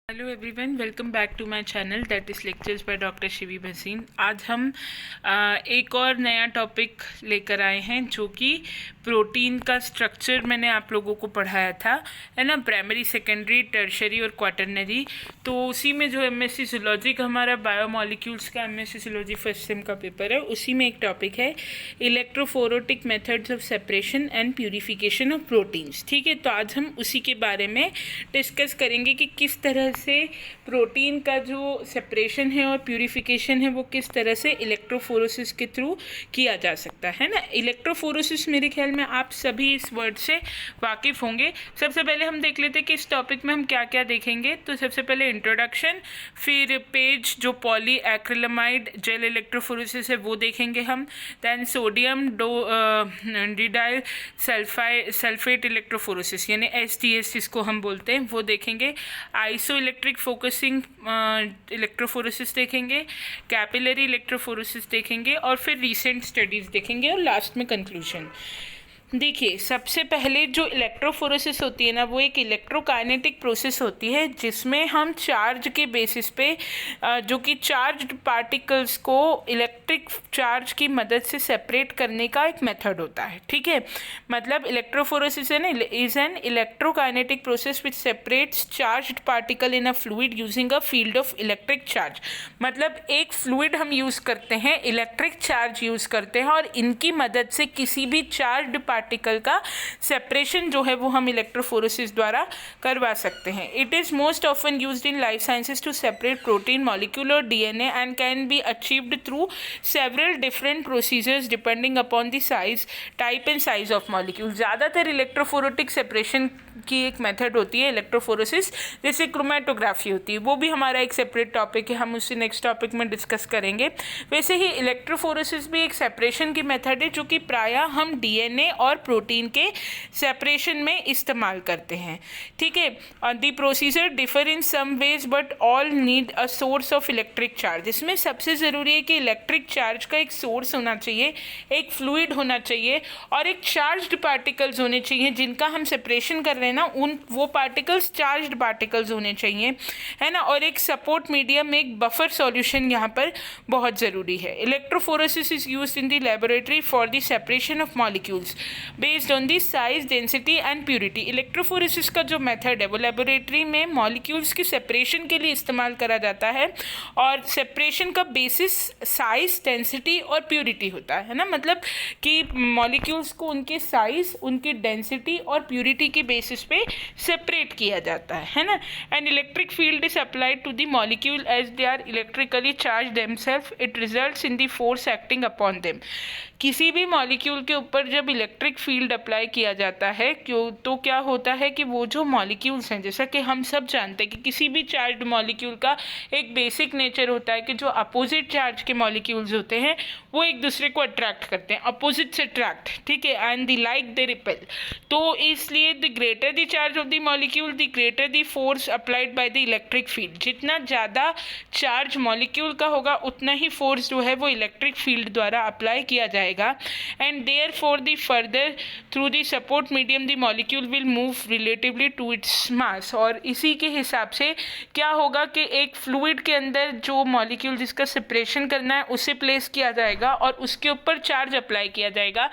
Hello everyone, welcome back to my channel that is lectures by doctor Shivi Bhasin. आज हम एक और नया टॉपिक लेकर आए हैं जो कि प्रोटीन का स्ट्रक्चर मैंने आप लोगों को पढ़ाया था, है ना, प्राइमरी, सेकेंडरी, टर्शरी और क्वाटरनरी। तो उसी में जो एमएससी जूलॉजी का हमारा बायोमोलिक्यूल्स का एमएससी जूलॉजी फर्स्ट सेम का पेपर है, उसी में एक टॉपिक है electrophoretic methods of separation and purification of proteins. ठीक है, तो आज हम उसी के बारे में डिस्कस करेंगे कि किस तरह से प्रोटीन का जो सेपरेशन है और प्यूरिफिकेशन है वो किस तरह से इलेक्ट्रोफोरेसिस के थ्रू किया जा सकता है ना। इलेक्ट्रोफोरेसिस मेरे ख्याल में आप सभी इस वर्ड से वाकिफ़ होंगे। सबसे पहले हम देख लेते हैं कि इस टॉपिक में हम क्या क्या देखेंगे। तो सबसे पहले इंट्रोडक्शन, फिर पेज जो पॉली एक्रिलामाइड जेल इलेक्ट्रोफोरेसिस है वो देखेंगे हम। दैन सोडियम डिडाइल सल्फेट इलेक्ट्रोफोरेसिस यानी SDS जिसको हम बोलते हैं वो देखेंगे। आइसो इलेक्ट्रिक फोकसिंग इलेक्ट्रोफोरेसिस देखेंगे, कैपिलरी इलेक्ट्रोफोरेसिस देखेंगे और फिर रीसेंट स्टडीज़ देखेंगे और लास्ट में कंक्लूजन। देखिए, सबसे पहले जो इलेक्ट्रोफोरेसिस होती है ना वो एक इलेक्ट्रोकाइनेटिक प्रोसेस होती है जिसमें हम चार्ज के बेसिस पे जो कि चार्ज्ड पार्टिकल्स को इलेक्ट्रिक चार्ज की मदद से सेपरेट करने का एक मेथड होता है। ठीक है, मतलब electrophoresis is an electrokinetic process which separates charged particle in a fluid using a field of electric charge. मतलब एक फ्लूइड हम यूज़ करते हैं, इलेक्ट्रिक चार्ज यूज़ करते हैं और इनकी मदद से किसी भी चार्ज्ड पार्टिकल का सेपरेशन जो है वो हम इलेक्ट्रोफोरेसिस द्वारा करवा सकते हैं। It is most often used in life sciences to separate protein molecule और DNA and can be achieved through several different procedures depending upon the size, type and size of molecule. ज़्यादातर electrophoretic separation की एक method होती है electrophoresis, जैसे chromatography होती है, वो भी हमारा एक सेपरेट टॉपिक है, हम उसे नेक्स्ट टॉपिक में डिस्कस करेंगे। वैसे ही इलेक्ट्रोफोरेसिस भी एक सेपरेशन की मेथड है जो कि प्रायः हम DNA और प्रोटीन के सेपरेशन में इस्तेमाल करते हैं। ठीक है, the procedure differ in some ways but all need a source of electric charge. इसमें सबसे ज़रूरी है कि इलेक्ट्रिक चार्ज का एक सोर्स होना चाहिए, एक फ्लूइड होना चाहिए और एक चार्ज्ड पार्टिकल्स होने चाहिए जिनका हम सेपरेशन कर रहे हैं ना, उन वो पार्टिकल्स चार्ज्ड पार्टिकल्स होने चाहिए, है ना, और एक सपोर्ट मीडियम, एक बफर सॉल्यूशन यहाँ पर बहुत ज़रूरी है। Electrophoresis is used in the laboratory for the separation of molecules based on the size, density and purity. Electrophoresis का जो मेथड है वो लेबोरेटरी में मॉलिक्यूल्स की सेपरेशन के लिए इस्तेमाल करा जाता है और सेपरेशन का बेसिस साइज, डेंसिटी और प्यूरिटी होता है ना, मतलब कि मॉलिक्यूल्स को उनके साइज, उनकी डेंसिटी और प्यूरिटी के बेसिस पे सेपरेट किया जाता है ना। And electric field is applied to the molecule as they are electrically charge themselves, it results in the force acting upon them. किसी भी मॉलिक्यूल के ऊपर जब इलेक्ट्रिक फील्ड अप्लाई किया जाता है क्यों, तो क्या होता है कि वो जो मॉलिक्यूल्स हैं, जैसा कि हम सब जानते हैं कि किसी भी चार्ज्ड मॉलिक्यूल का एक बेसिक नेचर होता है कि जो अपोजिट चार्ज के मॉलिक्यूल्स होते हैं वो एक दूसरे को अट्रैक्ट करते हैं, अपोजिट से अट्रैक्ट, ठीक है, and the like they repel. तो इसलिए the greater the charge of the molecule the greater the force applied by the electric field. जितना ज़्यादा चार्ज मॉलिक्यूल का होगा उतना ही फोर्स जो है वो इलेक्ट्रिक फील्ड द्वारा अप्लाई किया जाएगा। And therefore the further through the support medium the molecule will move relatively to its mass. और इसी के हिसाब से क्या होगा कि एक फ्लूइड के अंदर जो मॉलिक्यूल जिसका सेपरेशन करना है उसे प्लेस किया जाएगा और उसके ऊपर चार्ज अप्लाई किया जाएगा।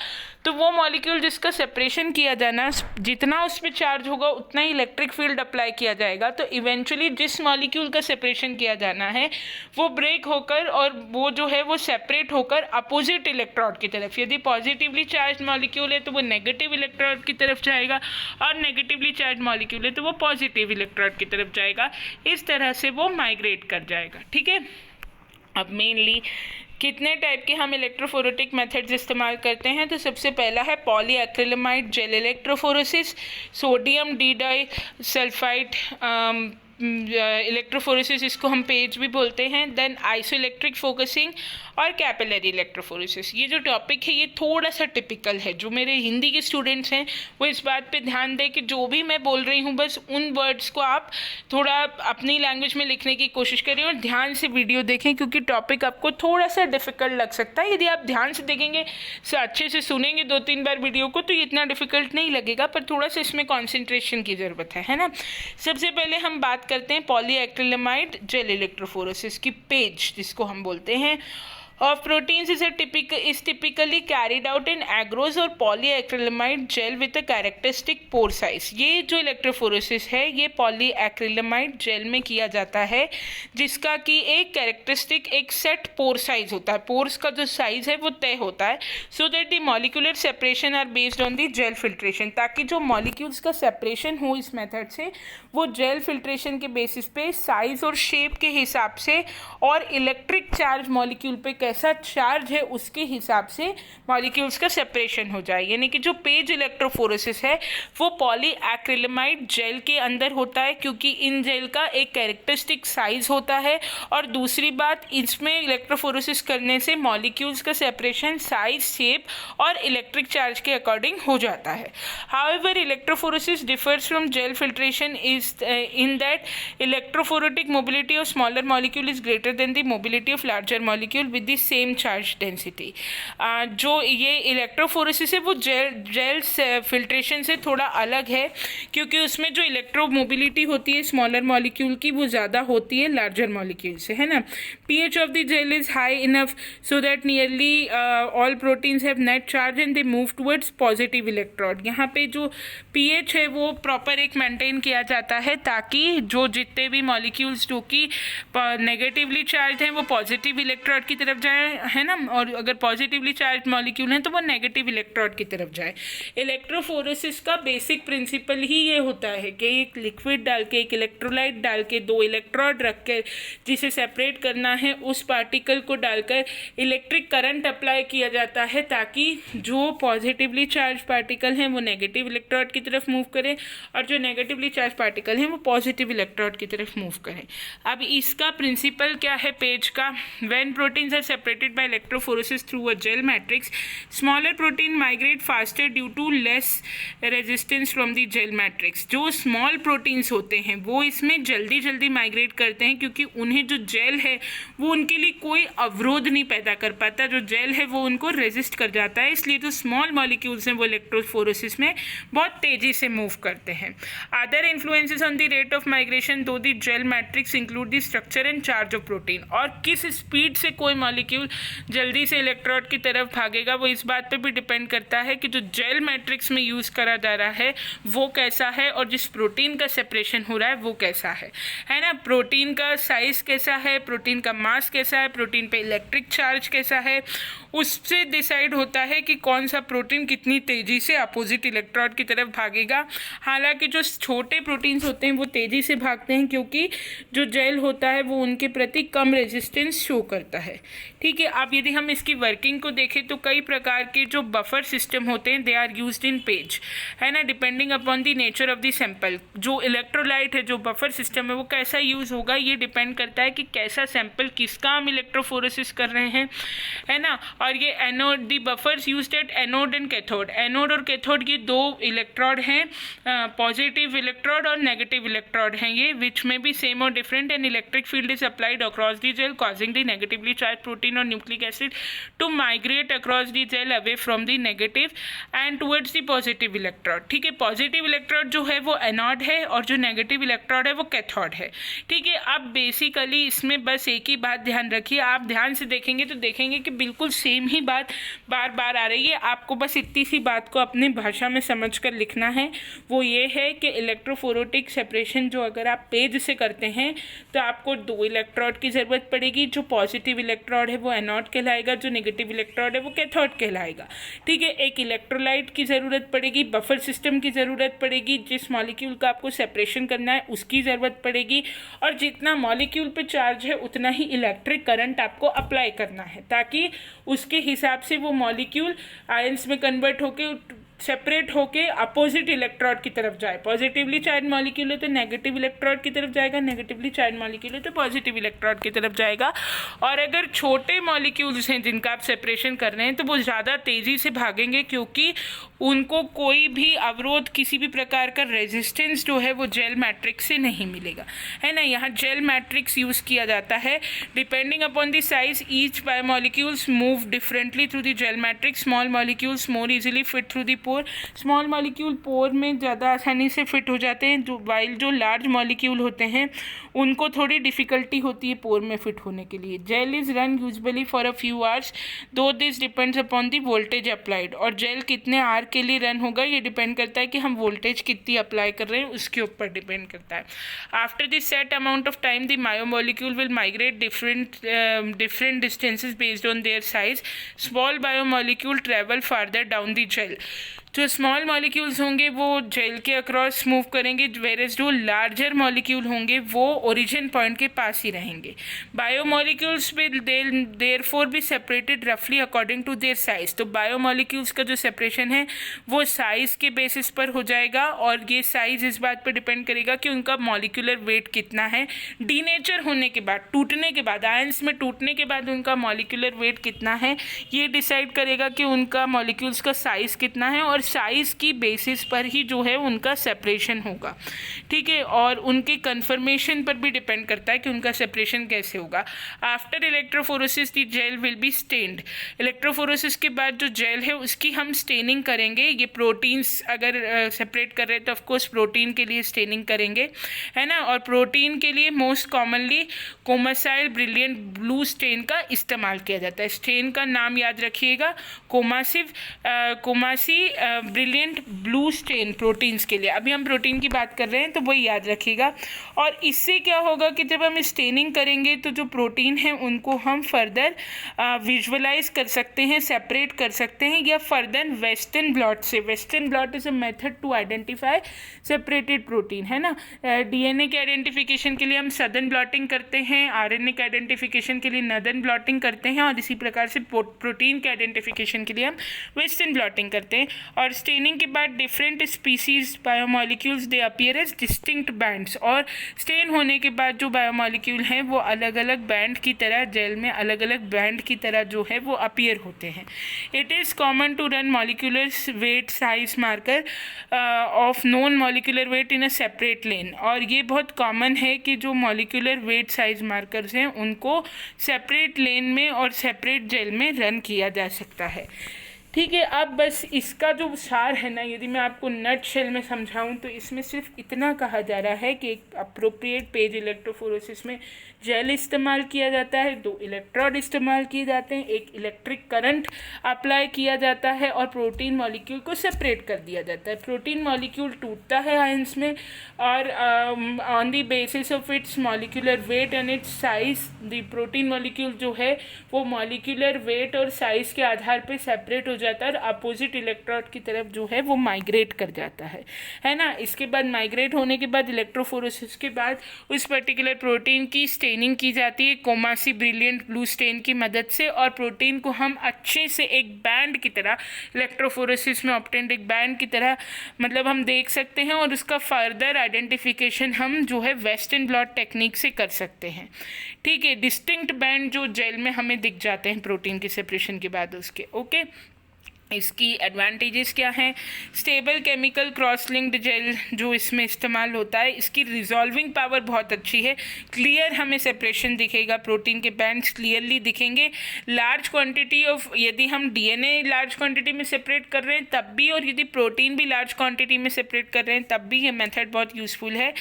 तो वो मॉलिक्यूल जिसका सेपरेशन किया जाना, जितना उस पर चार्ज होगा उतना ही इलेक्ट्रिक फील्ड अप्लाई किया जाएगा। तो इवेंचुअली जिस मॉलिक्यूल का सेपरेशन किया जाना है वो ब्रेक होकर और वो जो है वो सेपरेट होकर अपोजिट इलेक्ट्रोड की तरफ, यदि पॉजिटिवली चार्ज मॉलिक्यूल है तो वो नेगेटिव इलेक्ट्रोड की तरफ जाएगा और नेगेटिवली चार्ज मॉलिक्यूल है तो वो पॉजिटिव इलेक्ट्रोड की तरफ जाएगा। इस तरह से वो माइग्रेट कर जाएगा। ठीक है, अब मेनली कितने टाइप के हम इलेक्ट्रोफोरेटिक मेथड्स इस्तेमाल करते हैं। तो सबसे पहला है polyacrylamide gel electrophoresis, sodium डिडाई सल्फाइड इलेक्ट्रोफोरेसिस, इसको हम पेज भी बोलते हैं। देन आइसो इलेक्ट्रिक फोकसिंग और कैपिलरी इलेक्ट्रोफोरेसिस। ये जो टॉपिक है ये थोड़ा सा टिपिकल है, जो मेरे हिंदी के स्टूडेंट्स हैं वो इस बात पे ध्यान दें कि जो भी मैं बोल रही हूँ बस उन वर्ड्स को आप थोड़ा अपनी लैंग्वेज में लिखने की कोशिश करें और ध्यान से वीडियो देखें, क्योंकि टॉपिक आपको थोड़ा सा डिफ़िकल्ट लग सकता है। यदि आप ध्यान से देखेंगे, अच्छे से सुनेंगे 2-3 बार वीडियो को, तो ये इतना डिफ़िकल्ट नहीं लगेगा, पर थोड़ा सा इसमें कॉन्सेंट्रेशन की ज़रूरत है ना। सबसे पहले हम बात बात करते हैं पॉलीएक्रिलेमाइड जेल इलेक्ट्रोफोरेसिस की पेज जिसको हम बोलते हैं of proteins is typically carried out in agarose और polyacrylamide gel with a characteristic pore size। ये जो इलेक्ट्रोफोरेसिस है ये पॉलीएक्रिलेमाइड जेल में किया जाता है जिसका कि एक कैरेक्टरिस्टिक एक सेट पोर साइज होता है। पोर्स का जो साइज है वो तय होता है so that the molecular separation are based on the gel filtration, ताकि जो मॉलिक्यूल्स का सेपरेशन हो इस मेथड से वो जेल फिल्ट्रेशन के बेसिस पे साइज और शेप के हिसाब से और इलेक्ट्रिक चार्ज मॉलिक्यूल पे कैसा चार्ज है उसके हिसाब से मॉलिक्यूल्स का सेपरेशन हो जाए। यानी कि जो पेज इलेक्ट्रोफोरेसिस है वो पॉलीएक्रिलेमाइड जेल के अंदर होता है क्योंकि इन जेल का एक कैरेक्टरिस्टिक साइज होता है और दूसरी बात इसमें इलेक्ट्रोफोरेसिस करने से मॉलिक्यूल्स का सेपरेशन साइज शेप और इलेक्ट्रिक चार्ज के अकॉर्डिंग हो जाता है। However electrophoresis differs from gel filtration is in that electrophoretic mobility of smaller molecule is greater than the mobility of larger molecule with the same charge density। जो ये electrophoresis है वो gel filtration से थोड़ा अलग है क्योंकि उसमें जो इलेक्ट्रो मोबिलिटी होती है स्मॉलर मॉलिक्यूल की वो ज़्यादा होती है लार्जर मॉलिक्यूल से, है ना। pH of the gel is high enough so that nearly all proteins have net charge and they move towards positive electrode। यहाँ पे जो pH है वो प्रॉपर एक मेंटेन किया जाता है ताकि जो जितने भी मॉलिक्यूल्स जो कि नेगेटिवली चार्ज हैं वो पॉजिटिव इलेक्ट्रोड की तरफ जाए, है ना, और अगर पॉजिटिवली चार्ज मॉलिक्यूल हैं तो वो नेगेटिव इलेक्ट्रोड की तरफ जाए। इलेक्ट्रोफोरेसिस का बेसिक प्रिंसिपल ही ये होता है कि एक लिक्विड डाल के एक इलेक्ट्रोलाइट डाल के दो इलेक्ट्रोड रख कर जिसे सेपरेट करना है उस पार्टिकल को डालकर इलेक्ट्रिक करंट अप्लाई किया जाता है ताकि जो पॉजिटिवली चार्ज पार्टिकल हैं वो नेगेटिव इलेक्ट्रोड की तरफ मूव करें और जो नेगेटिवली चार्ज पार्टिकल हैं वो पॉजिटिव इलेक्ट्रोड की तरफ मूव करें। अब इसका प्रिंसिपल क्या है पेज का? When proteins are separated by electrophoresis through a gel matrix smaller protein migrate faster due to less resistance from the gel matrix. जो स्मॉल प्रोटीन्स होते हैं वो इसमें जल्दी जल्दी माइग्रेट करते हैं क्योंकि उन्हें जो जेल है वो उनके लिए कोई अवरोध नहीं पैदा कर पाता, जो जेल है वो उनको रेजिस्ट कर जाता है, इसलिए जो स्मॉल मॉलिक्यूल्स हैं वो इलेक्ट्रोफोरेसिस में बहुत तेज़ी से मूव करते हैं। Other influences on the rate of migration though the gel matrix include the structure and charge of protein। और किस स्पीड से कोई मॉलिक्यूल जल्दी से इलेक्ट्रोड की तरफ भागेगा वो इस बात पे भी डिपेंड करता है कि जो जेल मैट्रिक्स में यूज़ करा जा रहा है वो कैसा है और जिस प्रोटीन का सेपरेशन हो रहा है वो कैसा है ना। प्रोटीन का साइज कैसा है, प्रोटीन का मास कैसा है, प्रोटीन पे इलेक्ट्रिक चार्ज कैसा है, उससे डिसाइड होता है कि कौन सा प्रोटीन कितनी तेज़ी से अपोजिट इलेक्ट्रोड की तरफ भागेगा। हालांकि जो छोटे प्रोटीन्स होते हैं वो तेज़ी से भागते हैं क्योंकि जो जेल होता है वो उनके प्रति कम रेजिस्टेंस शो करता है। ठीक है, अब यदि हम इसकी वर्किंग को देखें तो कई प्रकार के जो बफर सिस्टम होते हैं they are used in PAGE, है ना, depending upon the nature of the sample. जो इलेक्ट्रोलाइट है, जो बफर सिस्टम है वो कैसा यूज़ होगा ये डिपेंड करता है कि कैसा सैंपल किसका हम इलेक्ट्रोफोरेसिस कर रहे हैं, है ना। और ये anode the buffers used at anode and cathode. Anode और कैथोड ये दो इलेक्ट्रोड हैं, पॉजिटिव इलेक्ट्रोड और नेगेटिव इलेक्ट्रोड हैं ये, विच में बी सेम और different and electric field is applied across the gel causing the negatively charge protein और nucleic acid to migrate across the gel away from the negative end towards the positive electrode. ठीक है, positive electrode जो है वो anode है और जो negative electrode है वो कैथोड है। ठीक है, अब बेसिकली इसमें बस एक ही बात ध्यान रखिए, आप ध्यान से देखेंगे तो देखेंगे कि बिल्कुल सेम ही बात बार बार आ रही है। आपको बस इतनी सी बात को अपनी भाषा में समझ कर लिखना है, वो ये है कि इलेक्ट्रोफोरेटिक सेपरेशन जो अगर आप पेज से करते हैं तो आपको दो इलेक्ट्रोड की ज़रूरत पड़ेगी। जो पॉजिटिव इलेक्ट्रोड है वो एनोड कहलाएगा, जो नेगेटिव इलेक्ट्रोड है वो कैथोड कहलाएगा। ठीक है, एक इलेक्ट्रोलाइट की ज़रूरत पड़ेगी, बफर सिस्टम की ज़रूरत पड़ेगी, जिस मॉलिक्यूल का आपको सेपरेशन करना है उसकी ज़रूरत पड़ेगी, और जितना मॉलिक्यूल पे चार्ज है उतना ही इलेक्ट्रिक करंट आपको अप्लाई करना है ताकि उसके हिसाब से वो मॉलिक्यूल आयंस में कन्वर्ट होकर सेपरेट होके अपोजिट इलेक्ट्रोड की तरफ जाए। पॉजिटिवली चार्ज मॉलिक्यूल है तो नेगेटिव इलेक्ट्रोड की तरफ जाएगा, नेगेटिवली चार्ज मॉलिक्यूल है तो पॉजिटिव इलेक्ट्रोड की तरफ जाएगा। और अगर छोटे मॉलिक्यूल्स हैं जिनका आप सेपरेशन कर रहे हैं तो वो ज़्यादा तेज़ी से भागेंगे क्योंकि उनको कोई भी अवरोध, किसी भी प्रकार का रेजिस्टेंस जो है वो जेल मैट्रिक्स से नहीं मिलेगा, है ना। यहाँ जेल मैट्रिक्स यूज़ किया जाता है। Depending upon the size each biomolecules move differently through the gel matrix. Small molecules more easily fit through the pore, small molecule pore में ज़्यादा आसानी से फिट हो जाते हैं, जो लार्ज मॉलिक्यूल होते हैं उनको थोड़ी डिफ़िकल्टी होती है पोर में फिट होने के लिए। Gel is run usually for a few hours, though this depends upon the voltage applied. और जेल कितने आवर के लिए रन होगा ये डिपेंड करता है कि हम वोल्टेज कितनी अप्लाई कर रहे हैं, उसके ऊपर डिपेंड करता है। After this set amount of time the biomolecule will migrate different distances based on their size. Small biomolecule travel farther down the gel. जो स्मॉल मॉलिक्यूल्स होंगे वो जेल के अक्रॉस मूव करेंगे, वेरेज जो लार्जर मॉलिक्यूल होंगे वो ओरिजिन पॉइंट के पास ही रहेंगे। Biomolecules will therefore be separated रफली अकॉर्डिंग टू देयर साइज। तो बायोमोलिक्यूल्स का जो सेपरेशन है वो साइज के बेसिस पर हो जाएगा, और ये साइज इस बात पर डिपेंड करेगा कि उनका मॉलिक्यूलर वेट कितना है। डीनेचर होने के बाद, टूटने के बाद, आयंस में टूटने के बाद उनका मॉलिक्यूलर वेट कितना है ये डिसाइड करेगा कि उनका मॉलिक्यूल्स का साइज कितना है, और साइज की बेसिस पर ही जो है उनका सेपरेशन होगा। ठीक है, और उनके कन्फर्मेशन पर भी डिपेंड करता है कि उनका सेपरेशन कैसे होगा। After electrophoresis the gel will be stained. Electrophoresis के बाद जो जेल है उसकी हम स्टेनिंग करेंगे। ये प्रोटीन्स अगर सेपरेट कर रहे हैं तो ऑफकोर्स प्रोटीन के लिए स्टेनिंग करेंगे, है ना। और प्रोटीन के लिए most commonly Coomassie brilliant blue stain का इस्तेमाल किया जाता है। स्टेन का नाम याद रखिएगा, कोमासी ब्रिलियंट ब्लू स्टेन प्रोटीन्स के लिए। अभी हम प्रोटीन की बात कर रहे हैं तो वही याद रखिएगा। और इससे क्या होगा कि जब हम स्टेनिंग करेंगे तो जो प्रोटीन है उनको हम फर्दर विजुअलाइज कर सकते हैं, सेपरेट कर सकते हैं, या फर्दर वेस्टर्न ब्लॉट से। Western blot is a method to identify separated protein, है ना। डीएनए के आइडेंटिफिकेशन के लिए हम सदर्न ब्लॉटिंग करते हैं, आरएनए के आइडेंटिफिकेशन के लिए नदर्न ब्लॉटिंग करते हैं, और इसी प्रकार से प्रोटीन के आइडेंटिफिकेशन के लिए हम वेस्टर्न ब्लॉटिंग करते हैं। और स्टेनिंग के बाद different species biomolecules they appear as distinct bands. और स्टेन होने के बाद जो बायोमोलिक्यूल हैं वो अलग अलग बैंड की तरह, जेल में अलग अलग बैंड की तरह जो है वो अपीयर होते हैं। It is common to run molecular weight size marker of non molecular weight in a separate lane. और ये बहुत कॉमन है कि जो मॉलिक्यूलर वेट साइज मार्कर्स हैं उनको सेपरेट लेन में और सेपरेट जेल में रन किया जा सकता है। ठीक है, अब बस इसका जो सार है ना, यदि मैं आपको नट शेल में समझाऊं तो इसमें सिर्फ इतना कहा जा रहा है कि एक अप्रोप्रिएट पेज इलेक्ट्रोफोरेसिस में जेल इस्तेमाल किया जाता है, 2 इलेक्ट्रोड इस्तेमाल किए जाते हैं, एक इलेक्ट्रिक करंट अप्लाई किया जाता है, और प्रोटीन मॉलिक्यूल को सेपरेट कर दिया जाता है। प्रोटीन मॉलिक्यूल टूटता है आयंस में, और on the basis of its molecular weight and it's size, the protein molecule जो है वो मॉलिक्यूलर वेट और साइज के आधार पर सेपरेट हो जाता है, और अपोजिट इलेक्ट्रोड की तरफ जो है वो माइग्रेट कर जाता है ना। इसके बाद माइग्रेट होने के बाद इलेक्ट्रोफोरेसिस के बाद उस पर्टिकुलर प्रोटीन की स्टेनिंग की जाती है कोमासी ब्रिलियंट ब्लू स्टेन की मदद से, और प्रोटीन को हम अच्छे से एक बैंड की तरह, इलेक्ट्रोफोरेसिस में ऑब्टेन्ड एक बैंड की तरह मतलब हम देख सकते हैं, और उसका फर्दर आइडेंटिफिकेशन हम जो है वेस्टर्न ब्लॉट टेक्निक से कर सकते हैं। ठीक है, डिस्टिंक्ट बैंड जो जेल में हमें दिख जाते हैं प्रोटीन के सेपरेशन के बाद उसके। ओके, इसकी एडवांटेजेस क्या हैं? Stable chemical cross linked gel जो इसमें इस्तेमाल होता है, इसकी रिजॉल्विंग पावर बहुत अच्छी है, क्लियर हमें सेपरेशन दिखेगा, प्रोटीन के बैंड्स क्लियरली दिखेंगे। लार्ज क्वांटिटी ऑफ, यदि हम डीएनए लार्ज क्वांटिटी में सेपरेट कर रहे हैं तब भी, और यदि प्रोटीन भी लार्ज क्वांटिटी में सेपरेट कर रहे हैं तब भी ये मेथड बहुत यूज़फुल है।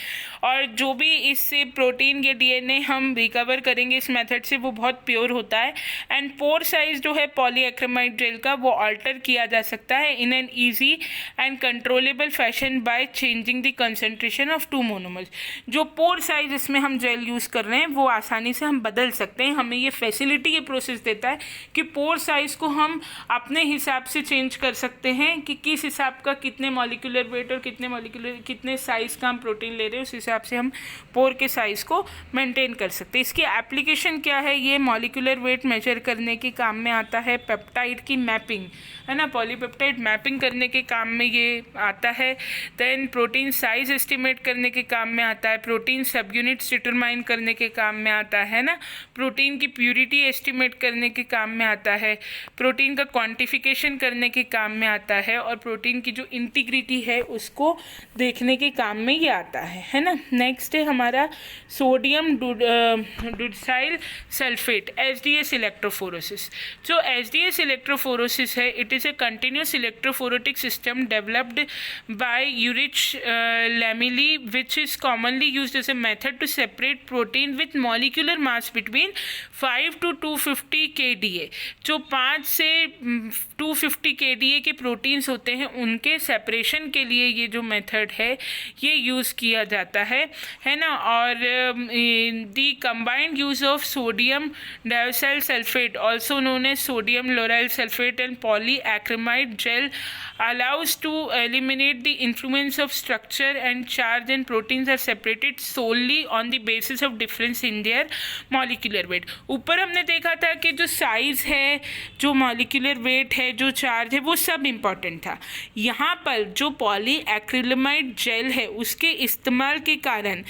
और जो भी इससे प्रोटीन या डीएनए हम रिकवर करेंगे इस मेथड से वो बहुत प्योर होता है। एंड पोर साइज जो है पॉलीएक्रिलामाइड जेल का वो ऑल्टर किया जा सकता है in an easy and controllable fashion by changing the concentration of 2 monomers. जो पोर साइज इसमें हम जेल यूज़ कर रहे हैं वो आसानी से हम बदल सकते हैं, हमें ये फैसिलिटी ये प्रोसेस देता है कि पोर साइज को हम अपने हिसाब से चेंज कर सकते हैं कि किस हिसाब का कितने मॉलिक्यूलर वेट और कितने साइज़ का हम प्रोटीन ले रहे हैं, उस हिसाब से हम पोर के साइज़ को मेंटेन कर सकते हैं। इसकी एप्लीकेशन क्या है? ये मॉलिक्यूलर वेट मेजर करने के काम में आता है, पेप्टाइड की मैपिंग, है ना, पॉलीपेप्टाइड मैपिंग करने के काम में ये आता है। देन प्रोटीन साइज एस्टिमेट करने के काम में आता है, प्रोटीन सब यूनिट्स डिटरमाइन करने के काम में आता है ना, प्रोटीन की प्यूरिटी एस्टिमेट करने के काम में आता है, प्रोटीन का क्वांटिफिकेशन करने के काम में आता है, और प्रोटीन की जो इंटीग्रिटी है उसको देखने के काम में ये आता है ना। नेक्स्ट है हमारा sodium dodecyl sulphate, SDS electrophoresis. जो एसडीएस इलेक्ट्रोफोरेसिस है, it is a continuous electrophoretic system developed by Ulrich Laemmli which is commonly used as a method to separate protein with molecular mass between 5 to 250 kDa। जो 5 से 250 kDa के proteins होते हैं उनके separation के लिए ये जो मेथड है ये यूज़ किया जाता है ना। और the combined use of sodium dioxide sulphate also known as sodium lauryl sulphate and polyacrylamide gel allows to eliminate the influence of structure and charge, and proteins are separated solely on the basis of difference in their molecular weight। ऊपर हमने देखा था कि जो size है, जो molecular weight है, जो चार्ज है, वो सब इम्पॉर्टेंट था। यहाँ पर जो पॉलीएक्रिलामाइड जेल है उसके इस्तेमाल के कारण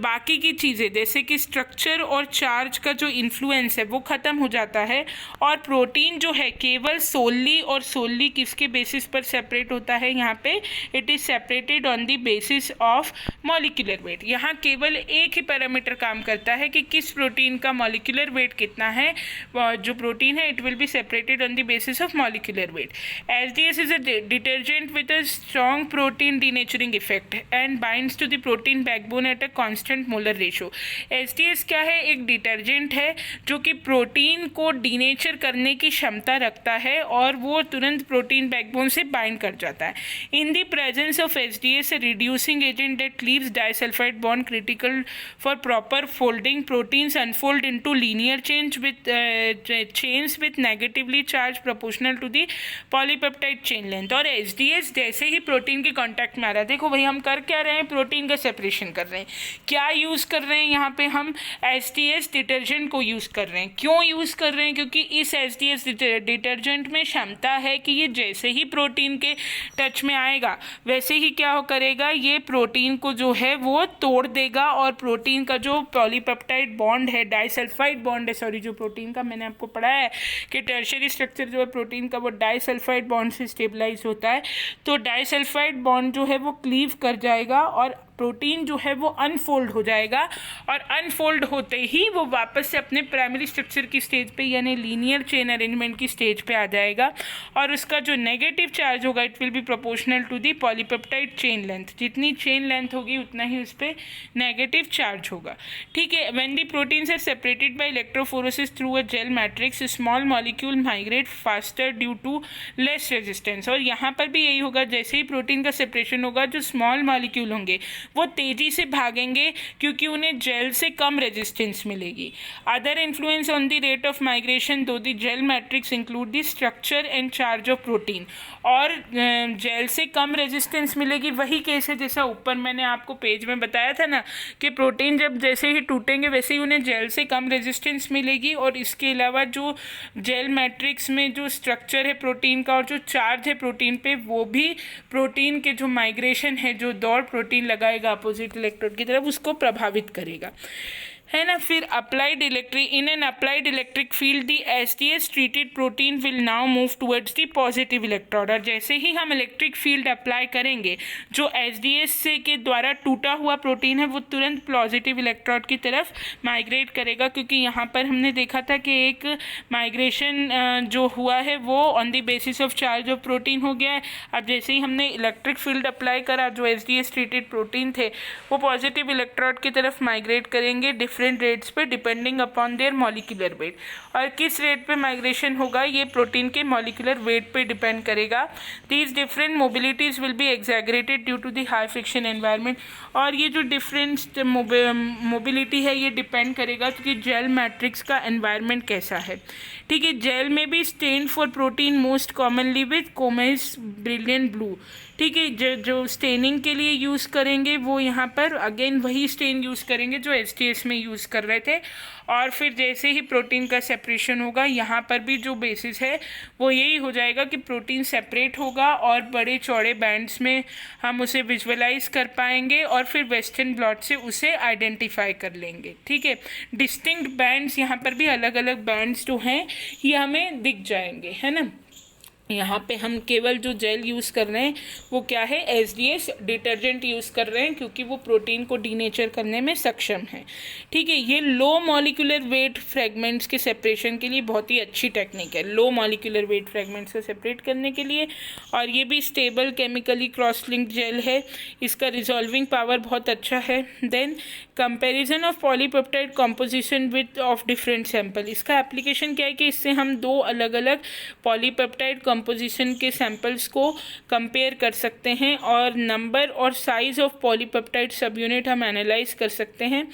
बाकी की चीज़ें जैसे कि स्ट्रक्चर और चार्ज का जो इन्फ्लुएंस है वो ख़त्म हो जाता है, और प्रोटीन जो है केवल सोली किसके बेसिस पर सेपरेट होता है, यहाँ पे it is separated on the basis of molecular wait. यहाँ केवल एक ही पैरामीटर काम करता है कि किस प्रोटीन का मॉलिक्यूलर वेट कितना है। जो प्रोटीन है it will be separated on the basis of molecular weight. SDS is a detergent with a strong protein denaturing effect and binds to the protein backbone at a constant molar ratio. SDS क्या है? एक detergent है जो कि protein को denature करने की क्षमता रखता है और वो तुरंत प्रोटीन बैकबोन से बाइंड कर जाता है। In the presence of SDS a reducing agent that leaves disulphide bond critical for proper folding, proteins unfold into linear chains with negatively charge proportional to the polypeptide chain length. और SDS जैसे ही protein के contact में आ रहा है, देखो भाई हम कर क्या रहे हैं, प्रोटीन का सेपरेशन कर रहे हैं। क्या यूज़ कर रहे हैं यहाँ पे हम? एसडीएस डिटर्जेंट को यूज़ कर रहे हैं। क्यों यूज़ कर रहे हैं? क्योंकि इस एसडीएस डिटर्जेंट में क्षमता है कि ये जैसे ही प्रोटीन के टच में आएगा वैसे ही क्या हो करेगा, ये प्रोटीन को जो है वो तोड़ देगा, और प्रोटीन का जो पॉलीपेप्टाइड बॉन्ड है, डाइसल्फाइड बॉन्ड है, सॉरी जो प्रोटीन का मैंने आपको पढ़ाया है कि टर्शियरी स्ट्रक्चर जो है प्रोटीन का वो डाइसल्फाइड बॉन्ड से स्टेबलाइज होता है, तो डाइसल्फाइड बॉन्ड जो है वो क्लीव कर जाएगा और प्रोटीन जो है वो अनफोल्ड हो जाएगा, और अनफोल्ड होते ही वो वापस से अपने प्राइमरी स्ट्रक्चर की स्टेज पे यानी लीनियर चेन अरेंजमेंट की स्टेज पे आ जाएगा, और उसका जो नेगेटिव चार्ज होगा it will be proportional to the polypeptide chain length. जितनी चेन लेंथ होगी उतना ही उस पर नेगेटिव चार्ज होगा। ठीक है। When the proteins are separated by electrophoresis through a gel matrix, small molecule migrate faster due to less resistance. और यहाँ पर भी यही होगा, जैसे ही प्रोटीन का सेपरेशन होगा जो स्मॉल मॉलिक्यूल होंगे वो तेज़ी से भागेंगे क्योंकि उन्हें जेल से कम रेजिस्टेंस मिलेगी। Other influence on the rate of migration through the gel matrix include the structure and charge of protein. और जेल से कम रेजिस्टेंस मिलेगी, वही केस है जैसा ऊपर मैंने आपको पेज में बताया था ना कि प्रोटीन जब जैसे ही टूटेंगे वैसे ही उन्हें जेल से कम रेजिस्टेंस मिलेगी, और इसके अलावा जो जेल मैट्रिक्स में जो स्ट्रक्चर है प्रोटीन का और जो चार्ज है प्रोटीन पे, वो भी प्रोटीन के जो माइग्रेशन है, जो दौड़ प्रोटीन लगाएगा अपोजिट इलेक्ट्रोड की तरफ, उसको प्रभावित करेगा, है ना। फिर applied electric in an applied electric field the SDS treated protein will now move towards the positive electrode. और जैसे ही हम इलेक्ट्रिक फील्ड अप्लाई करेंगे, जो एसडीएस से के द्वारा टूटा हुआ प्रोटीन है वो तुरंत पॉजिटिव इलेक्ट्रोड की तरफ माइग्रेट करेगा, क्योंकि यहाँ पर हमने देखा था कि एक माइग्रेशन जो हुआ है वो on the basis of charge of protein हो गया है। अब जैसे ही हमने इलेक्ट्रिक फील्ड अप्लाई करा, जो एसडीएस ट्रीटेड प्रोटीन थे वो पॉजिटिव इलेक्ट्रोड की तरफ माइग्रेट करेंगे डिफरेंट रेट्स पे depending upon their molecular weight. और किस रेट पे माइग्रेशन होगा ये प्रोटीन के मॉलिक्यूलर वेट पे डिपेंड करेगा। These different mobilities will be exaggerated due to the high friction environment. और ये जो डिफरेंट मोबिलिटी है ये डिपेंड करेगा कि जेल मैट्रिक्स का एनवायरनमेंट कैसा है। ठीक है। जेल में भी stain for protein most commonly with Coomassie brilliant blue. ठीक है। जो स्टेनिंग के लिए यूज़ करेंगे वो यहाँ पर अगेन वही स्टेन यूज़ करेंगे जो एसडीएस में यूज़ कर रहे थे। और फिर जैसे ही प्रोटीन का सेपरेशन होगा, यहाँ पर भी जो बेसिस है वो यही हो जाएगा कि प्रोटीन सेपरेट होगा और बड़े चौड़े बैंड्स में हम उसे विजुअलाइज कर पाएंगे, और फिर वेस्टर्न ब्लॉट से उसे आइडेंटिफाई कर लेंगे। ठीक है। डिस्टिंक्ट बैंड्स यहाँ पर भी अलग अलग बैंड्स जो हैं ये हमें दिख जाएंगे, है ना। यहाँ पे हम केवल जो जेल यूज़ कर रहे हैं वो क्या है, SDS डिटर्जेंट यूज़ कर रहे हैं, क्योंकि वो प्रोटीन को डीनेचर करने में सक्षम है। ठीक है, ये लो मॉलिक्यूलर वेट फ्रेगमेंट्स के सेपरेशन के लिए बहुत ही अच्छी टेक्निक है, लो मॉलिक्यूलर वेट फ्रेगमेंट्स को सेपरेट करने के लिए। और ये भी stable chemically cross linked gel है, इसका रिजॉल्विंग पावर बहुत अच्छा है। Then comparison of polypeptide composition with of different sample, इसका एप्लीकेशन क्या है कि इससे हम दो अलग अलग पॉलीपेप्टाइड कंपोजिशन के सैंपल्स को कंपेयर कर सकते हैं और नंबर और साइज ऑफ पॉलीपेप्टाइड सब यूनिट हम एनालाइज कर सकते हैं।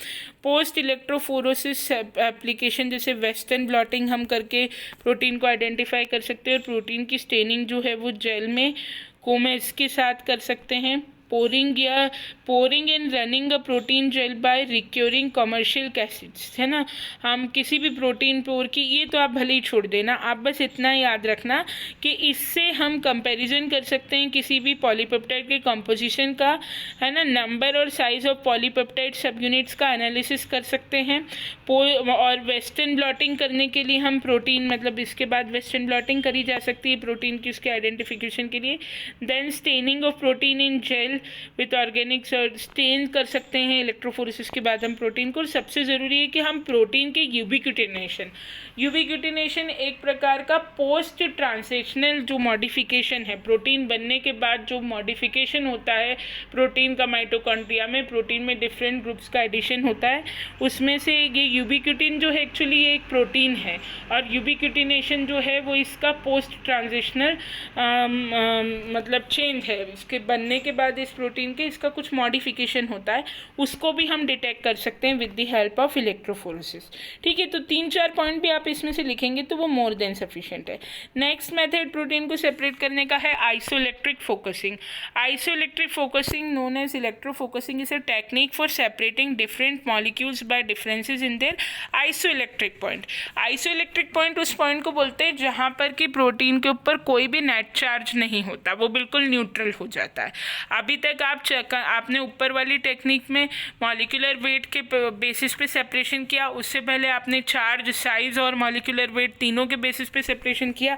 पोस्ट इलेक्ट्रोफोरोसिस एप्लीकेशन जैसे वेस्टर्न ब्लॉटिंग हम करके प्रोटीन को आइडेंटिफाई कर सकते हैं, और प्रोटीन की स्टेनिंग जो है वो जेल में कोमेस के साथ कर सकते हैं। Pouring and running a protein gel by procuring commercial cassettes, है ना, हम किसी भी प्रोटीन पोर की, ये तो आप भले ही छोड़ देना, आप बस इतना याद रखना कि इससे हम कंपैरिजन कर सकते हैं किसी भी पॉलीपेप्टाइड के कंपोजिशन का, है ना, नंबर और साइज ऑफ पॉलीपेप्टाइड सब यूनिट्स का एनालिसिस कर सकते हैं। और वेस्टर्न ब्लॉटिंग करने के लिए हम प्रोटीन, मतलब इसके बाद वेस्टर्न ब्लॉटिंग करी जा सकती है प्रोटीन की उसके आइडेंटिफिकेशन के लिए। Then staining of protein in gel with organic stain कर सकते हैं इलेक्ट्रोफोरेसिस के बाद हम प्रोटीन को। और सबसे ज़रूरी है कि हम प्रोटीन के यूबिक्यूटिनेशन एक प्रकार का पोस्ट ट्रांसलेशनल जो मॉडिफिकेशन है, प्रोटीन बनने के बाद जो मॉडिफिकेशन होता है प्रोटीन का माइटोकॉन्ड्रिया में, प्रोटीन में डिफरेंट ग्रुप्स का एडिशन होता है, उसमें से ये यूबिक्यूटिन जो है एक्चुअली ये एक प्रोटीन है, और यूबिक्यूटिनेशन जो है वो इसका पोस्ट ट्रांजिशनल मतलब चेंज है, इसके बनने के बाद इस प्रोटीन के इसका कुछ मॉडिफिकेशन होता है, उसको भी हम डिटेक्ट कर सकते हैं with the help of electrophoresis. ठीक है, तो 3-4 पॉइंट भी आप इसमें से लिखेंगे तो वो मोर देन सफिशिएंट है। नेक्स्ट मेथड प्रोटीन को सेपरेट करने का है isoelectric focusing. Isoelectric focusing known as electrofocusing is a technique for separating different molecules by differences in their isoelectric point. Isoelectric point उस पॉइंट को बोलते हैं जहाँ पर कि प्रोटीन के ऊपर कोई भी नेट चार्ज नहीं होता, वो बिल्कुल न्यूट्रल हो जाता है। अभी तक आपने ऊपर वाली टेक्निक में मॉलिक्यूलर वेट के बेसिस पे सेपरेशन किया, उससे पहले आपने चार्ज, साइज और मॉलिक्यूलर वेट तीनों के बेसिस पे सेपरेशन किया।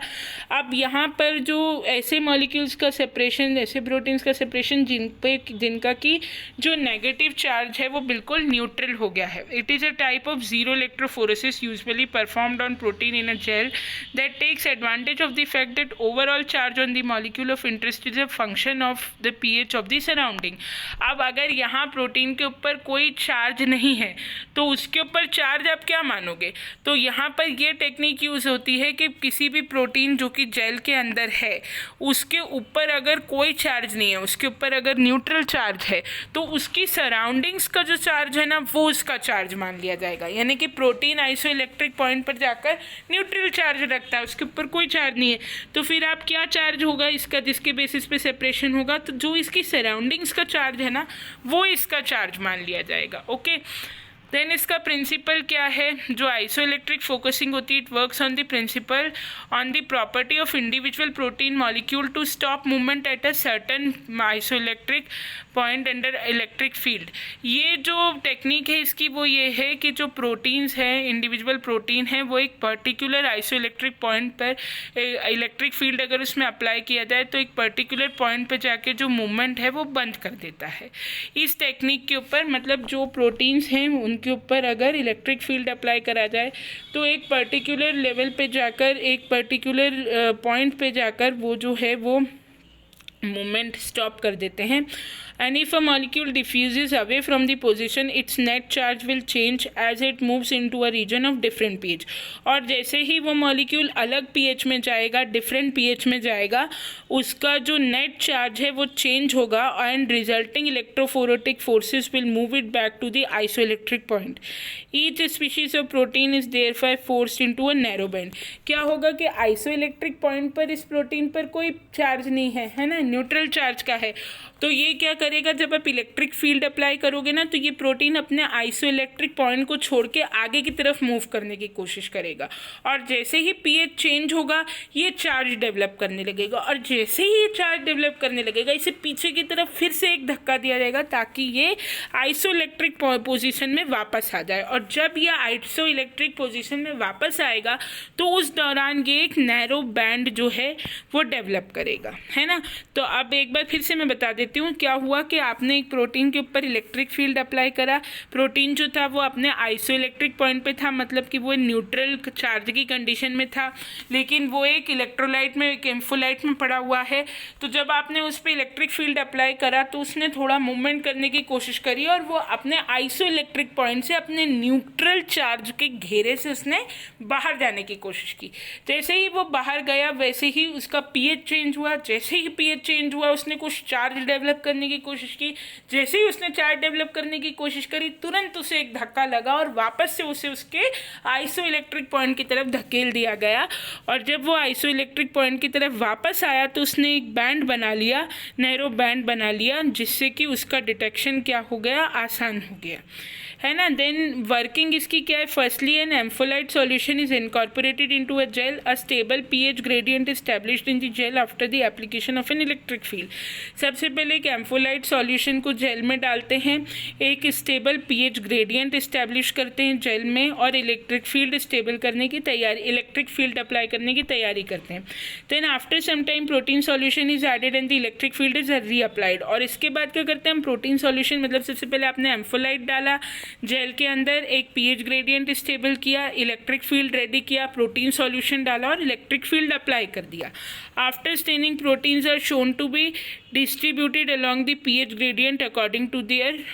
अब यहाँ पर जो ऐसे मॉलिक्यूल्स का सेपरेशन, ऐसे प्रोटीन्स का सेपरेशन जिनका कि जो नेगेटिव चार्ज है वो बिल्कुल न्यूट्रल हो गया है। It is a type of zero electrophoresis usually performed on protein in a gel that takes advantage of the fact that overall charge on the molecule of interest is a function of the pH of the surrounding. अब अगर यहाँ protein के ऊपर कोई charge नहीं है तो उसके ऊपर चार्ज आप क्या मानोगे, तो यहाँ पर ये टेक्निक यूज़ होती है कि किसी भी प्रोटीन जो कि जेल के अंदर है उसके ऊपर अगर कोई चार्ज नहीं है, उसके ऊपर अगर न्यूट्रल चार्ज है, तो उसकी सराउंडिंग्स का जो चार्ज है ना वो उसका चार्ज मान लिया जाएगा। यानी कि प्रोटीन आइसोइलेक्ट्रिक पॉइंट पर जाकर न्यूट्रल चार्ज रखता है, उसके ऊपर कोई चार्ज नहीं है, तो फिर आप क्या चार्ज होगा इसका जिसके बेसिस पे सेपरेशन होगा, तो जो इसकी सराउंडिंग्स का चार्ज है ना वो इसका चार्ज मान लिया जाएगा। ओके, देन इसका प्रिंसिपल क्या है, जो आइसोइलेक्ट्रिक फोकसिंग होती है, it works on the principle on the property of individual protein molecule to stop movement at a certain isoelectric point under electric field. ये जो टेक्निक है इसकी वो ये है कि जो प्रोटीन्स हैं, इंडिविजुअल प्रोटीन है, वो एक पर्टिकुलर आइसोइलेक्ट्रिक पॉइंट पर इलेक्ट्रिक फील्ड अगर उसमें अप्लाई किया जाए तो एक पर्टिकुलर पॉइंट पर जाके जो मूवमेंट है वो बंद कर देता है। इस टेक्निक के ऊपर मतलब जो प्रोटीन्स हैं उनके ऊपर अगर इलेक्ट्रिक फील्ड अप्लाई करा जाए तो एक पर्टिकुलर लेवल पे जाकर, एक पर्टिकुलर पॉइंट पे जाकर वो जो है वो मूवमेंट स्टॉप कर देते हैं। And if a molecule diffuses away from the position, its net charge will change as it moves into a region of different pH। और जैसे ही वो मॉलिक्यूल अलग pH में जाएगा, डिफरेंट pH में जाएगा, उसका जो नेट चार्ज है वो चेंज होगा and resulting electrophoretic forces will move it back to the isoelectric point. Each species of protein is therefore forced into a narrow band. क्या होगा कि आइसोइलेक्ट्रिक पॉइंट पर इस प्रोटीन पर कोई चार्ज नहीं है, है ना, न्यूट्रल चार्ज का है, तो ये क्या करेगा, जब आप इलेक्ट्रिक फील्ड अप्लाई करोगे ना, तो ये प्रोटीन अपने आइसोइलेक्ट्रिक पॉइंट को छोड़ के आगे की तरफ मूव करने की कोशिश करेगा, और जैसे ही पीएच चेंज होगा ये चार्ज डेवलप करने लगेगा, और जैसे ही ये चार्ज डेवलप करने लगेगा इसे पीछे की तरफ फिर से एक धक्का दिया जाएगा ताकि ये आइसोइलेक्ट्रिक पोजीशन में वापस आ जाए। और जब ये आइसोइलेक्ट्रिक पोजीशन में वापस आएगा तो उस दौरान ये एक नैरो बैंड जो है वो डेवलप करेगा, है ना। तो अब एक बार फिर से मैं बता देती हूँ क्या हुआ कि आपने एक प्रोटीन के ऊपर इलेक्ट्रिक फील्ड अप्लाई करा, प्रोटीन जो था वो अपने आइसोइलेक्ट्रिक पॉइंट पे था, मतलब कि वो न्यूट्रल चार्ज की कंडीशन में था, लेकिन वो एक इलेक्ट्रोलाइट में, एक एम्फोलाइट में पड़ा हुआ है। तो जब आपने उस पर इलेक्ट्रिक फील्ड अप्लाई करा तो उसने थोड़ा मूवमेंट करने की कोशिश करी और वो अपने आइसोइलेक्ट्रिक पॉइंट से, अपने न्यूट्रल चार्ज के घेरे से उसने बाहर जाने की कोशिश की। जैसे ही वो बाहर गया वैसे ही उसका पीएच चेंज हुआ, जैसे ही पीएच चेंज हुआ उसने कुछ चार्ज डेवलप करने की कोशिश की, जैसे ही उसने चार्ज डेवलप करने की कोशिश करी तुरंत उसे एक धक्का लगा और वापस से उसे उसके आइसोइलेक्ट्रिक पॉइंट की तरफ धकेल दिया गया। और जब वो आइसोइलेक्ट्रिक पॉइंट की तरफ वापस आया तो उसने एक बैंड बना लिया, नैरो बैंड बना लिया, जिससे कि उसका डिटेक्शन क्या हो गया, आसान हो गया, है ना। देन वर्किंग इसकी क्या है, firstly an ampholyte solution is incorporated into a gel, a stable pH gradient established in the gel after the application of an electric field. सबसे पहले एक एम्फोलाइट सॉल्यूशन को जेल में डालते हैं, एक स्टेबल पीएच ग्रेडियंट इस्टेब्लिश करते हैं जेल में, और इलेक्ट्रिक फील्ड स्टेबल करने की तैयारी, इलेक्ट्रिक फील्ड अप्लाई करने की तैयारी करते हैं। Then after some time protein solution is added and the electric field is reapplied. और इसके बाद क्या करते हैं हम, प्रोटीन सॉल्यूशन मतलब सबसे पहले आपने एम्फोलाइट डाला जेल के अंदर, एक पीएच ग्रेडियंट स्टेबल किया, इलेक्ट्रिक फील्ड रेडी किया, प्रोटीन सॉल्यूशन डाला और इलेक्ट्रिक फील्ड अप्लाई कर दिया। After staining proteins are shown to be distributed along the pH gradient according to their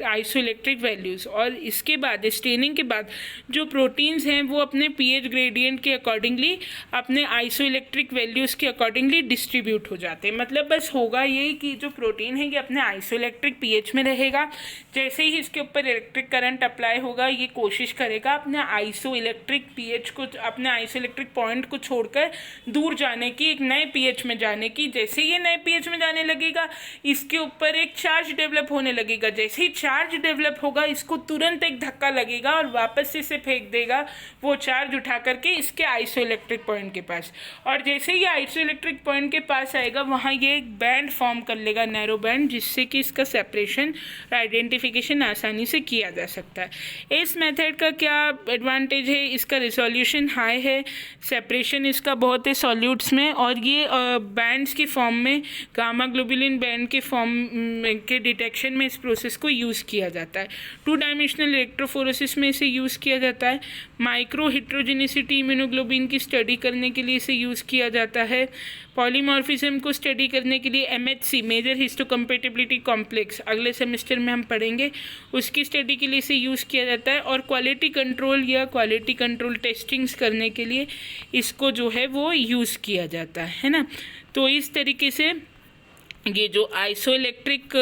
isoelectric values. और इसके बाद स्टेनिंग के बाद जो प्रोटीन्स हैं वो अपने पीएच ग्रेडियंट के अकॉर्डिंगली, अपने आइसोइलेक्ट्रिक वैल्यूज़ के अकॉर्डिंगली डिस्ट्रीब्यूट हो जाते हैं। मतलब बस होगा यही कि जो प्रोटीन है ये अपने आइसोइलेक्ट्रिक पीएच में रहेगा, जैसे ही इसके ऊपर इलेक्ट्रिक करंट अप्लाई होगा ये कोशिश करेगा अपने आइसोइलेक्ट्रिक पीएच को, अपने आइसोइलेक्ट्रिक पॉइंट को छोड़कर दूर जाने की, एक नए पीएच में जाने की। जैसे ये नए पीएच में जाने लगेगा इसके ऊपर एक चार्ज डेवलप होने लगेगा, जैसे ही चार्ज डेवलप होगा इसको तुरंत एक धक्का लगेगा और वापस से इसे फेंक देगा वो चार्ज उठा करके इसके आइसोइलेक्ट्रिक पॉइंट के पास। और जैसे ही आइसोइलेक्ट्रिक पॉइंट के पास आएगा वहाँ ये एक बैंड फॉर्म कर लेगा, नैरो बैंड, जिससे कि इसका सेपरेशन, आइडेंटिफिकेशन आसानी से किया जा सकता है। इस मेथड का क्या एडवांटेज है, इसका रिजोल्यूशन हाई है, सेपरेशन इसका बहुत है सॉल्यूट्स में, और ये बैंड्स की फॉर्म में, गामा ग्लोबुलिन बैंड के फॉर्म के डिटेक्शन में इस प्रोसेस को यूज़ किया जाता है। 2 डायमेंशनल इलेक्ट्रोफोरेसिस में इसे यूज़ किया जाता है। माइक्रो हिट्रोजेनिसिटी इम्यूनोग्लोबिन की स्टडी करने के लिए इसे यूज़ किया जाता है। पॉलीमॉर्फिज्म को स्टडी करने के लिए MHC, मेजर हिस्टोकम्पेटिबिलिटी कॉम्प्लेक्स, अगले सेमेस्टर में हम पढ़ेंगे, उसकी स्टडी के लिए इसे यूज़ किया जाता है। और क्वालिटी कंट्रोल या क्वालिटी कंट्रोल टेस्टिंग्स करने के लिए इसको जो है वो यूज़ किया जाता है ना। तो इस तरीके से ये जो आइसोइलेक्ट्रिक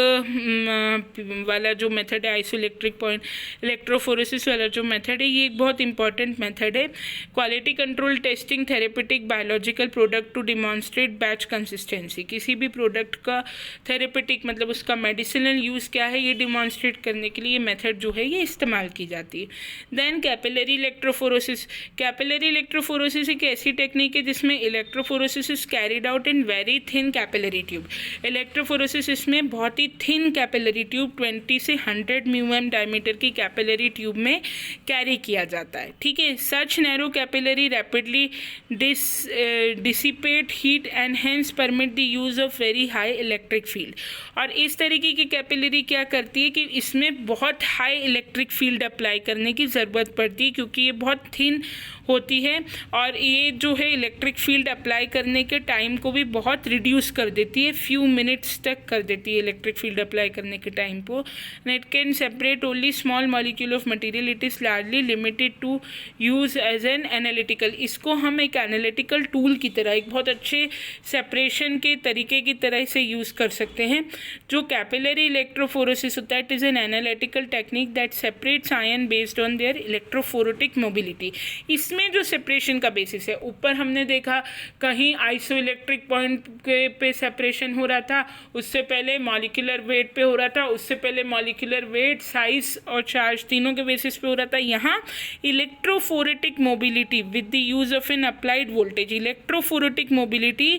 वाला जो मेथड है, आइसोइलेक्ट्रिक पॉइंट इलेक्ट्रोफोरेसिस वाला जो मेथड है, ये एक बहुत इंपॉर्टेंट मेथड है। Quality control testing therapeutic biological product to demonstrate batch consistency, किसी भी प्रोडक्ट का थेरेपेटिक मतलब उसका मेडिसिनल यूज़ क्या है ये डिमॉन्स्ट्रेट करने के लिए ये मेथड जो है ये इस्तेमाल की जाती है। Then capillary electrophoresis, capillary electrophoresis एक ऐसी टेक्निक है जिसमें electrophoresis is carried out in very thin capillary tube. Electrophoresis इसमें बहुत ही थिन कैपिलरी ट्यूब 20 से 100 mm डायमीटर की कैपिलरी ट्यूब में कैरी किया जाता है, ठीक है। Such narrow capillary rapidly dissipate heat and hence permit the use of very high electric field. और इस तरीके की कैपिलरी क्या करती है कि इसमें बहुत हाई इलेक्ट्रिक फील्ड अप्लाई करने की ज़रूरत पड़ती है, क्योंकि ये बहुत थिन होती है और ये जो है इलेक्ट्रिक फील्ड अप्लाई करने के टाइम को भी बहुत रिड्यूस कर देती है, फ्यू मिनट्स तक कर देती है इलेक्ट्रिक फील्ड अप्लाई करने के टाइम को। It can separate only small molecule of material, it is largely limited to use as an analytical. इसको हम एक एनालिटिकल टूल की तरह, एक बहुत अच्छे सेपरेशन के तरीके की तरह से यूज़ कर सकते हैं। जो कैपिलरी इलेक्ट्रोफोरेसिस होता है, it is an analytical technique that separates ion based on there electrophoretic mobility. इसमें जो सेपरेशन का बेसिस है, ऊपर हमने देखा कहीं आइसोइलेक्ट्रिक पॉइंट पे सेपरेशन हो रहा था, उससे पहले मॉलिक्यूलर वेट पे हो रहा था, उससे पहले मॉलिक्यूलर वेट, साइज और चार्ज तीनों के बेसिस पे हो रहा था। यहाँ electrophoretic mobility with the use of N applied voltage, electrophoretic mobility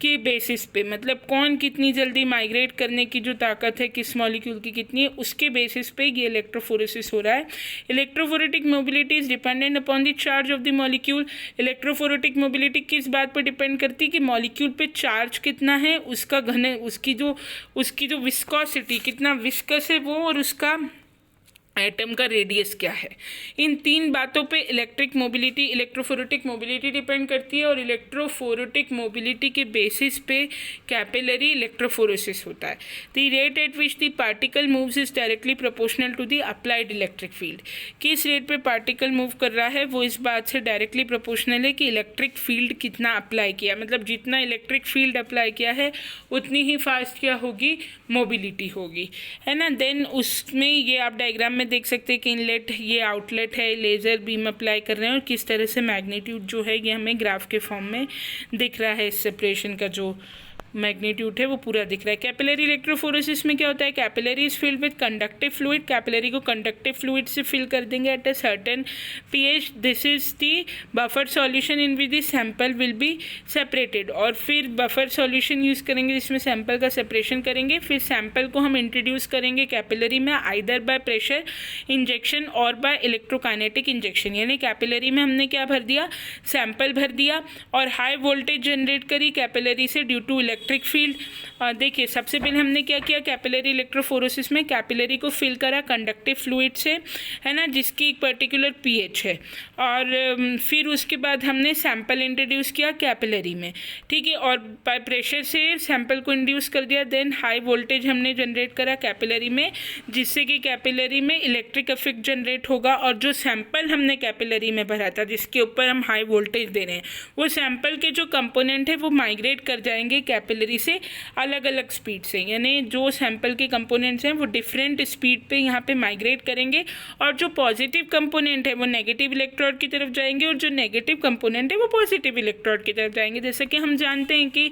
के बेसिस पे, मतलब कौन कितनी जल्दी माइग्रेट करने की जो ताकत है किस मॉलिक्यूल की कितनी है, उसके बेसिस पे ये इलेक्ट्रोफोरेसिस हो रहा है। Electrophoretic mobility is dependent upon the charge of the molecule. Electrophoretic mobility किस बात पर डिपेंड करती है कि मॉलिक्यूल पे चार्ज कितना है, उसका घन, उसकी जो विस्कोसिटी, कितना विस्कस है वो, और उसका एटम का रेडियस क्या है। इन तीन बातों पे electric mobility, electrophoretic mobility depend करती है, और इलेक्ट्रोफोरेटिक मोबिलिटी के बेसिस पे कैपिलरी इलेक्ट्रोफोरेसिस होता है। The rate at which the particle moves is directly proportional to the applied electric field. किस रेट पे पार्टिकल मूव कर रहा है वो इस बात से डायरेक्टली प्रोपोर्शनल है कि इलेक्ट्रिक फील्ड कितना अप्लाई किया, मतलब जितना इलेक्ट्रिक फील्ड अप्लाई किया है उतनी ही फास्ट क्या होगी, मोबिलिटी होगी, है ना। देन उसमें ये आप डायग्राम में देख सकते हैं कि इनलेट, ये आउटलेट है, लेज़र बीम अप्लाई कर रहे हैं, और किस तरह से मैग्नीट्यूड जो है ये हमें ग्राफ के फॉर्म में दिख रहा है। इस सेपरेशन का जो मैग्नीट्यूड है वो पूरा दिख रहा है। कैपिलरी इलेक्ट्रोफोरेसिस में क्या होता है, capillary is filled with conductive fluid, capillary को कंडक्टिव फ्लूइड से फिल कर देंगे at a certain pH. This is the buffer solution in which the sample will be separated, और फिर बफर सॉल्यूशन यूज़ करेंगे जिसमें सैंपल का सेपरेशन करेंगे। फिर सैंपल को हम इंट्रोड्यूस करेंगे कैपिलरी में आइदर बाय प्रेशर इंजेक्शन और बाय इलेक्ट्रोकाइनेटिक इंजेक्शन, यानी कैपिलरी में हमने क्या भर दिया, सैंपल भर दिया और हाई वोल्टेज जनरेट करी कैपिलरी से ड्यू टू इलेक्ट्रिक फील्ड। देखिए सबसे पहले हमने क्या किया, कैपिलरी इलेक्ट्रोफोरेसिस में कैपिलरी को फिल करा कंडक्टिव फ्लूइड से, है ना, जिसकी एक पर्टिकुलर पीएच है, और फिर उसके बाद हमने सैंपल इंट्रोड्यूस किया कैपिलरी में, ठीक है, और बाय प्रेशर से सैंपल को इंड्यूस कर दिया। देन हाई वोल्टेज हमने जनरेट करा कैपिलरी में, जिससे कि कैपिलरी में इलेक्ट्रिक इफेक्ट जनरेट होगा, और जो सैंपल हमने कैपिलरी में भरा था जिसके ऊपर हम हाई वोल्टेज दे रहे हैं, वो सैंपल के जो कंपोनेंट है वो माइग्रेट कर जाएंगे कैपिलरी से अलग अलग स्पीड से, यानी जो सैंपल के कंपोनेंट्स हैं वो डिफरेंट स्पीड पे यहाँ पे माइग्रेट करेंगे, और जो पॉजिटिव कंपोनेंट है वो नेगेटिव इलेक्ट्रोड की तरफ जाएंगे, और जो नेगेटिव कंपोनेंट है वो पॉजिटिव इलेक्ट्रोड की तरफ जाएंगे। जैसे कि हम जानते हैं कि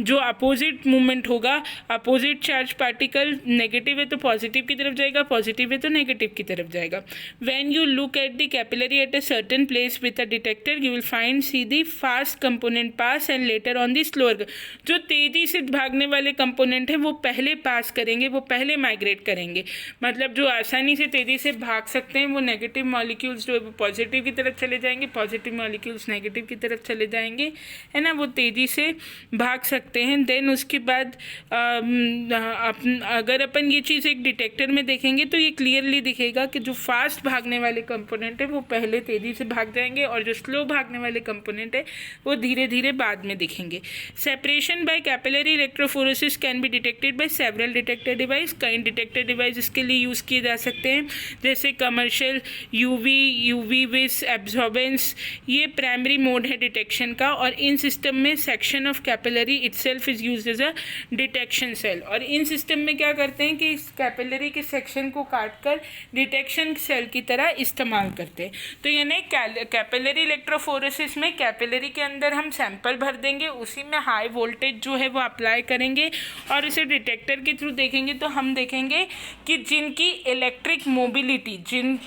जो अपोजिट मूवमेंट होगा, अपोजिट चार्ज पार्टिकल, नेगेटिव है तो पॉजिटिव की तरफ जाएगा, पॉजिटिव है तो नेगेटिव की तरफ जाएगा। When you look at the capillary at a certain place with a detector, you will find see the first component pass and later on the slower. जो तेजी से भागने वाले कंपोनेंट हैं वो पहले पास करेंगे, वो पहले माइग्रेट करेंगे, मतलब जो आसानी से तेज़ी से भाग सकते हैं वो नेगेटिव मॉलिक्यूल्स जो है वो पॉजिटिव की तरफ चले जाएंगे, पॉजिटिव मॉलिक्यूल्स नेगेटिव की तरफ चले जाएंगे, है ना, वो तेज़ी से भाग सकते हैं। देन उसके बाद अगर अपन ये चीज़ एक डिटेक्टर में देखेंगे तो ये क्लियरली दिखेगा कि जो फास्ट भागने वाले कंपोनेंट है वो पहले तेज़ी से भाग जाएंगे, और जो स्लो भागने वाले कंपोनेंट है वो धीरे धीरे बाद में दिखेंगे। Separation by capillary electrophoresis can be detected by several detector device. कई डिटेक्टर डिवाइस इसके लिए यूज़ किए जा सकते हैं, जैसे कमर्शियल, यूवी विस, एब्जॉर्बेंस, ये प्राइमरी मोड है डिटेक्शन का, और इन सिस्टम में section of capillary itself is used as a detection cell. और इन सिस्टम में क्या करते हैं कि इस कैपिलरी के सेक्शन को काटकर डिटेक्शन सेल की तरह इस्तेमाल करते हैं। तो यानी कैपिलरी इलेक्ट्रोफोरेसिस में कैपिलरी के अंदर हम सैंपल भर देंगे, उसी में हाई वोल्टेज जो है वो अप्लाई करेंगे, और इसे डिटेक्टर के थ्रू देखेंगे तो हम देखेंगे कि जिनकी इलेक्ट्रिक मोबिलिटी,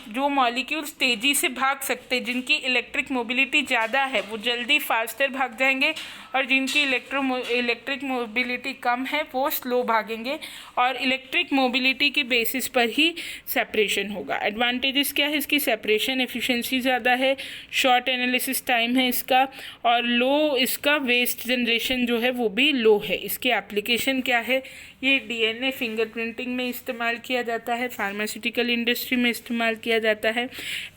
जो मॉलिक्यूल्स तेज़ी से भाग सकते हैं, जिनकी इलेक्ट्रिक मोबिलिटी ज़्यादा है वो जल्दी फास्टर भाग जाएंगे, और जिनकी इलेक्ट्रिक मोबिलिटी कम है वो स्लो भागेंगे, और इलेक्ट्रिक मोबिलिटी के बेसिस पर ही सेपरेशन होगा। एडवांटेजेस क्या है इसकी, सेपरेशन एफिशिएंसी ज़्यादा है, शॉर्ट एनालिसिस टाइम है इसका, और लो इसका वेस्ट जनरेशन जो है वो भी लो है। इसके एप्लीकेशन क्या है, ये डीएनए फिंगरप्रिंटिंग में इस्तेमाल किया जाता है, फार्मास्यूटिकल इंडस्ट्री में इस्तेमाल किया जाता है,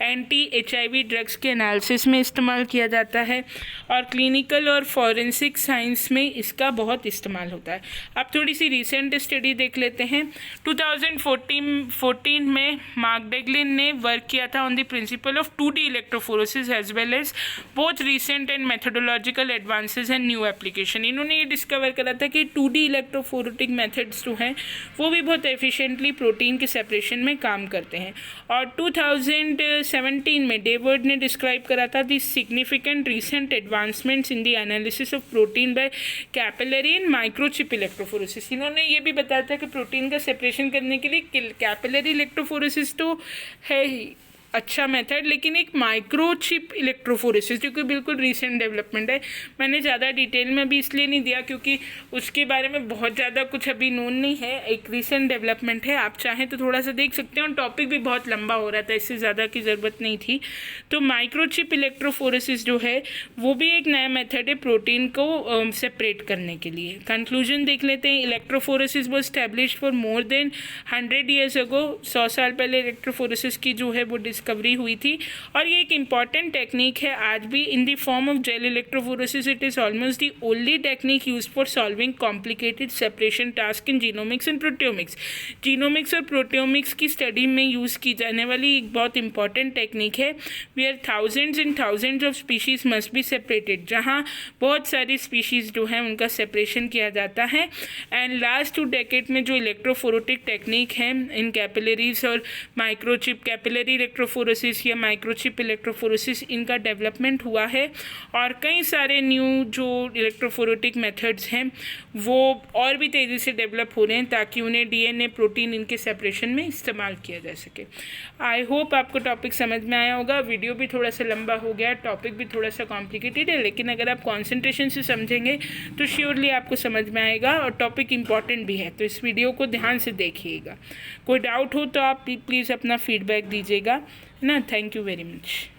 एंटी HIV ड्रग्स के एनालिसिस में इस्तेमाल किया जाता है, और क्लिनिकल और फॉरेंसिक साइंस में इसका बहुत इस्तेमाल होता है। अब थोड़ी सी रिसेंट स्टडी देख लेते हैं। 2014 में मार्क डेगलिन ने वर्क किया था on the principle of 2D electrophoresis as well as both recent and methodological advances and new application. इन्होंने ये डिस्कस डिस्कवर करा था कि 2D इलेक्ट्रोफोरेटिक मेथड्स जो हैं वो भी बहुत एफिशिएंटली प्रोटीन के सेपरेशन में काम करते हैं। और 2017 में डेवर्ड ने डिस्क्राइब करा था the significant recent advancements in the analysis of protein by capillary and microchip electrophoresis. इन्होंने ये भी बताया था कि प्रोटीन का सेपरेशन करने के लिए कैपिलरी इलेक्ट्रोफोरेसिस तो है ही अच्छा मेथड, लेकिन एक माइक्रोचिप इलेक्ट्रोफोरेसिस जो कि बिल्कुल रिसेंट डेवलपमेंट है। मैंने ज़्यादा डिटेल में अभी इसलिए नहीं दिया क्योंकि उसके बारे में बहुत ज़्यादा कुछ अभी नोन नहीं है, एक रिसेंट डेवलपमेंट है। आप चाहें तो थोड़ा सा देख सकते हैं, और टॉपिक भी बहुत लंबा हो रहा था, इससे ज़्यादा की ज़रूरत नहीं थी। तो माइक्रोचिप इलेक्ट्रोफोरेसिस जो है वो भी एक नया मेथड है प्रोटीन को सेपरेट करने के लिए। कंक्लूजन देख लेते हैं। इलेक्ट्रोफोरेसिस वो established for more than 100 years ago. 100 साल पहले इलेक्ट्रोफोरेसिस की जो है वो डिस्कवरी हुई थी, और ये एक इम्पॉर्टेंट टेक्निक है आज भी। In the form of gel electrophoresis it is almost the only technique use for solving complicated separation task in genomics and proteomics. Genomics और प्रोटियोमिक्स की स्टडी में यूज़ की जाने वाली एक बहुत इंपॉर्टेंट टेक्निक है। Where thousands and thousands of species must be separated, जहाँ बहुत सारी स्पीशीज़ जो है उनका सेपरेशन किया जाता है। एंड लास्ट 2 डेकेड में जो इलेक्ट्रोफोरेटिक टेक्निक है इन कैपिलरीज और माइक्रोचिप, कैपिलरी इलेक्ट्रोफोरेसिस या माइक्रोचिप इलेक्ट्रोफोरेसिस, इनका डेवलपमेंट हुआ है, और कई सारे न्यू जो इलेक्ट्रोफोरेटिक मेथड्स हैं वो और भी तेज़ी से डेवलप हो रहे हैं ताकि उन्हें डीएनए प्रोटीन इनके सेपरेशन में इस्तेमाल किया जा सके। आई होप आपको टॉपिक समझ में आया होगा। वीडियो भी थोड़ा सा लंबा हो गया, टॉपिक भी थोड़ा सा कॉम्प्लिकेटेड है, लेकिन अगर आप कॉन्सेंट्रेशन से समझेंगे तो श्योरली आपको समझ में आएगा, और टॉपिक इम्पॉर्टेंट भी है। तो इस वीडियो को ध्यान से देखिएगा। कोई डाउट हो तो आप प्लीज़ अपना फीडबैक दीजिएगा ना। Thank you very much.